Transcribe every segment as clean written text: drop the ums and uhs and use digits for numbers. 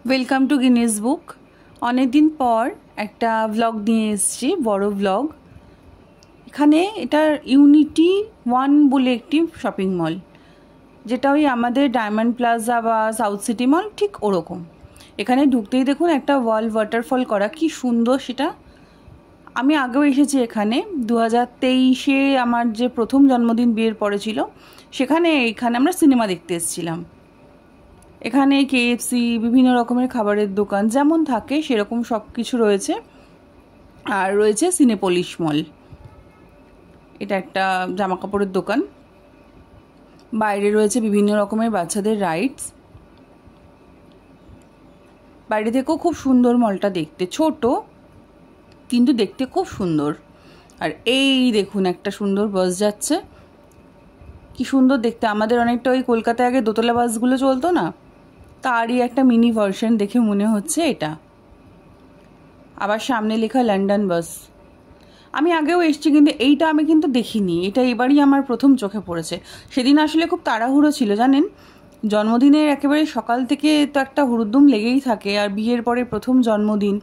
Welcome to Guinness বুক। অনেক দিন পর একটা ব্লগ নিয়ে এসেছি, বড় ব্লগ। এখানে এটার ইউনিটি ওয়ান বলে একটি শপিং মল, যেটা ওই আমাদের ডায়মন্ড প্লাজা বা সাউথ সিটি মল ঠিক ওরকম। এখানে ঢুকতেই দেখুন একটা ওয়াল ওয়াটারফল করা, কি সুন্দর সেটা। আমি আগেও এসেছি এখানে, 2023-এ আমার যে প্রথম জন্মদিন বিয়ের পরে ছিল, এখানে আমরা সিনেমা দেখতে এসেছিলাম। এখানে কেএফসি, বিভিন্ন রকমের খাবারের দোকান যেমন থাকে সেরকম সব কিছু রয়েছে। আর রয়েছে সিনেপলিশ মল, এটা একটা জামা কাপড়ের দোকান। বাইরে রয়েছে বিভিন্ন রকমের বাচ্চাদের রাইডস। বাইরে থেকেও খুব সুন্দর মলটা দেখতে, ছোট কিন্তু দেখতে খুব সুন্দর। আর এই দেখুন একটা সুন্দর বাস যাচ্ছে, কি সুন্দর দেখতে। আমাদের অনেকটা ওই কলকাতায় আগে দোতলা বাসগুলো চলতো না, তারই একটা মিনি ভার্সন দেখে মনে হচ্ছে এটা। আবার সামনে লেখা লন্ডন বাস। আমি আগেও এসেছি কিন্তু এইটা আমি কিন্তু দেখিনি, এটা এবারই আমার প্রথম চোখে পড়েছে। সেদিন আসলে খুব তাড়াহুড়ো ছিল জানেন, জন্মদিনের একেবারে সকাল থেকে তো একটা হুড়ুদুম লেগেই থাকে। আর বিয়ের পরে প্রথম জন্মদিন,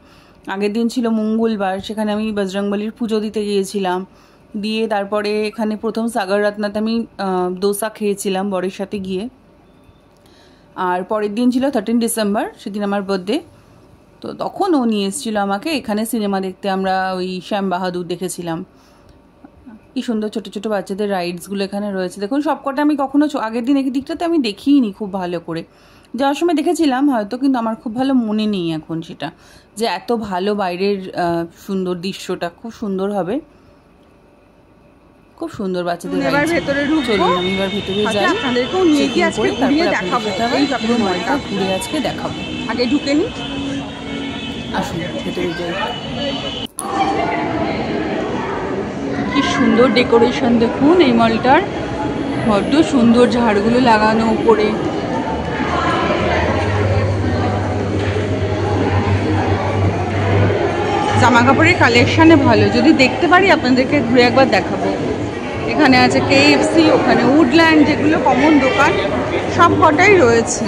আগের দিন ছিল মঙ্গলবার, সেখানে আমি বজরংবলির পুজো দিতে গিয়েছিলাম। দিয়ে তারপরে এখানে প্রথম সাগর রত্নাতে আমি দোসা খেয়েছিলাম বরের সাথে গিয়ে। আর পরের দিন ছিল 13 ডিসেম্বর, সেদিন আমার বার্থডে। তো তখন ও নিয়ে এসেছিলো আমাকে এখানে সিনেমা দেখতে। আমরা ওই শ্যাম বাহাদুর দেখেছিলাম। কি সুন্দর ছোট ছোট বাচ্চাদের রাইডসগুলো এখানে রয়েছে দেখুন। সবকটা আমি কখনো আগের দিন এই দিকটাতে আমি দেখিইনি খুব ভালো করে। যাওয়ার সময় দেখেছিলাম হয়তো, কিন্তু আমার খুব ভালো মনে নেই এখন সেটা, যে এত ভালো বাইরের সুন্দর দৃশ্যটা খুব সুন্দর হবে, খুব সুন্দর বাচ্চাদের। এবার ভেতরে চলুন আমি এবার ভেতরে যাই, আপনাদেরকেও নিয়ে গিয়ে আজকে ঘুরিয়ে দেখাবো। এই পুরো মলটা ঘুরে আজকে দেখাবো। আগে ঢুকে নি, আসুন ভেতরে যাই। কি সুন্দর ডেকোরেশন দেখুন এই মলটার, বড্ড সুন্দর ঝাড়গুলো লাগানো উপরে। জামা কাপড়ের কালেকশানে ভালো, যদি দেখতে পারি আপনাদেরকে ঘুরে একবার দেখাবো। এখানে আছে কেএফসি, ওখানে উডল্যান্ড, যেগুলো কমন দোকান সব কটাই রয়েছে।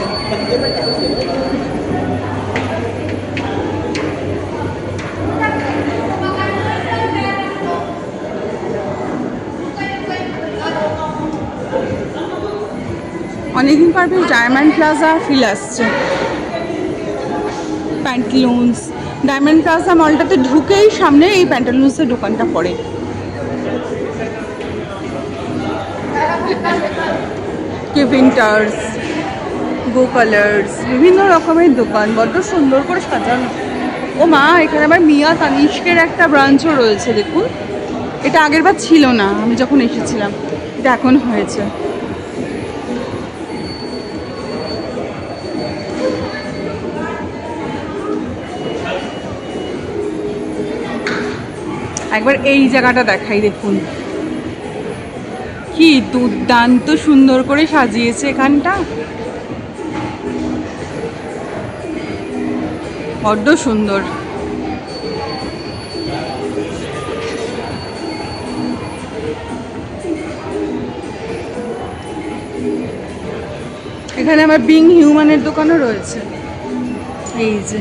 অনেকদিন পর বেশ ডায়মন্ড প্লাজা ফিল আসছে। প্যান্টালুন্স, ডায়মন্ড প্লাজা মলটাতে ঢুকেই সামনে এই প্যান্টালুন্সের দোকানটা পড়ে। কেভিন্টার্স, গো কালার্স, বিভিন্ন রকমের দোকান, বড্ড সুন্দর করে সাজানো। ও মা, এখানে আবার মিয়া তানিষ্কের একটা ব্রাঞ্চও রয়েছে দেখুন। এটা আগের বার ছিল না, আমি যখন এসেছিলাম, এটা এখন হয়েছে। একবার এই জায়গাটা দেখাই দেখুন, কি দুর্দান্ত সুন্দর করে সাজিয়েছে এখানটা, বড্ড সুন্দর। এখানে আবার বিং হিউম্যানের দোকানও রয়েছে। এই যে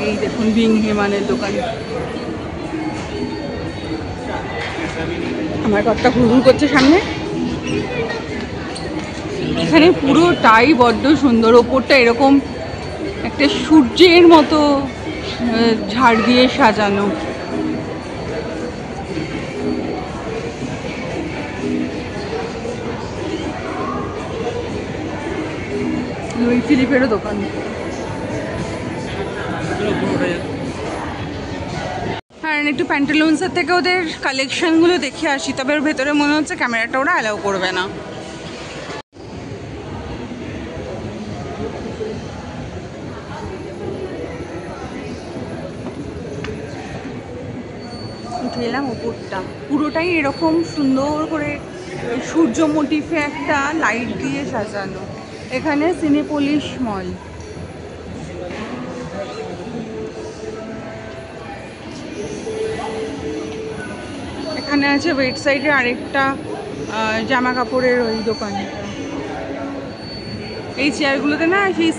এই দেখুন বিং হিউম্যানের দোকান। আমার ঘরটা হুড় করছে সামনে। এখানে পুরোটাই বড্ড সুন্দর, ওপরটা এরকম একটা সূর্যের মতো ঝাড় দিয়ে সাজানো। লুই ফিলিপেরও দোকান। হ্যাঁ, একটু প্যান্টালুন্সের থেকে ওদের কালেকশনগুলো দেখে আসি, তবে ওর ভেতরে মনে হচ্ছে ক্যামেরাটা ওরা অ্যালাউ করবে না। উঠে এলাম ওপরটা, পুরোটাই এরকম সুন্দর করে সূর্য মোটিফে একটা লাইট দিয়ে সাজানো। এখানে সিনেপলিশ মল। এখানে ওখানে আছে ওয়েট সাইডে আরেকটা জামা কাপড়ের ওই দোকান। এই চেয়ারগুলোতে না সেই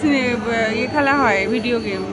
ইয়ে খেলা হয়, ভিডিও গেম।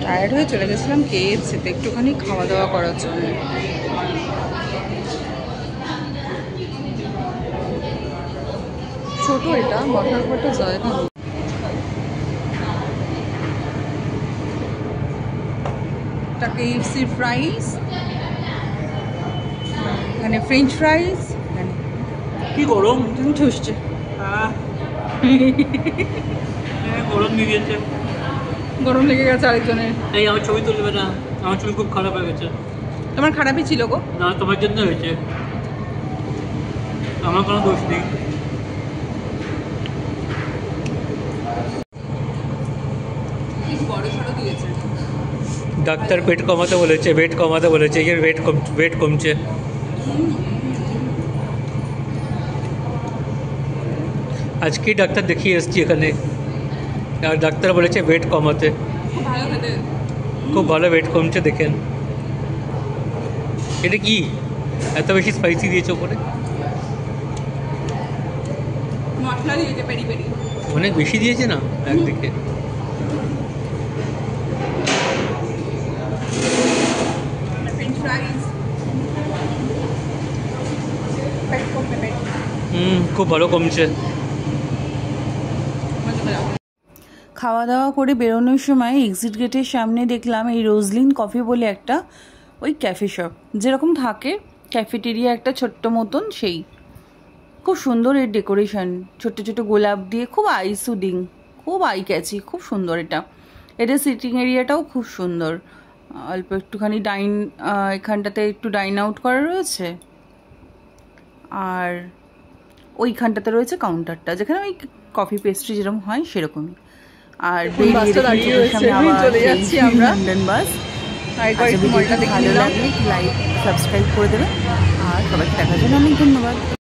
টায়ার্ড হয়ে চলে গেছিলাম KFC-তে একটুখানি খাওয়া দাওয়া করার জন্য। ছোট এটা, বসার পরটা জায়গা নেই। এটা KFC ফ্রাইস, এখানে ফ্রেঞ্চ ফ্রাইস। কি গরম ঠুসছে, গরম নিয়ে দিয়েছে। গরম লেগে গেছে আরেকজনের। এই আমার ছবি তুলবে না, আমার ছবি খুব খারাপ হয়ে গেছে। তোমার খারাপই ছিল গো। না, তোমার জন্য হয়েছে, আমার কোনো দোষ নেই। ডাক্তার পেট কমাতে বলেছে, ওয়েট কমাতে বলেছে, এর ওয়েট কমছে। আজকেই ডাক্তার দেখিয়ে এসেছি এখানে, আর ডাক্তার বলেছে ওয়েট কমাতে। খুব ভালো ওয়েট কমছে, দেখেন। এটা কি এত বেশি স্পাইসি দিয়েছে ওপরে? মশলা দিয়েছে পেরি পেরি, অনেক বেশি দিয়েছে না একদিকে। খুব ভালো কমছে। খাওয়া দাওয়া করে বেরোনোর সময় এক্সিট গেটের সামনে দেখলাম এই রোজলিন কফি বলে একটা ওই ক্যাফে শপ, যেরকম থাকে ক্যাফেটেরিয়া একটা ছোট্ট মতন, সেই খুব সুন্দর এর ডেকোরেশন, ছোট্ট ছোট্ট গোলাপ দিয়ে, খুব আই সুদিং, খুব আই ক্যাচি, খুব সুন্দর এটা। এদের সিটিং এরিয়াটাও খুব সুন্দর, অল্প একটুখানি এখানটাতে একটু ডাইন আউট করা রয়েছে, আর ওইখানটাতে রয়েছে কাউন্টারটা, যেখানে ওই কফি পেস্ট্রি যেরকম হয় সেরকমই। আর লন্ডন বাস। ভালো লাগলে লাইক সাবস্ক্রাইব করে দেবেন, আর সবাইকে দেখার জন্য অনেক ধন্যবাদ।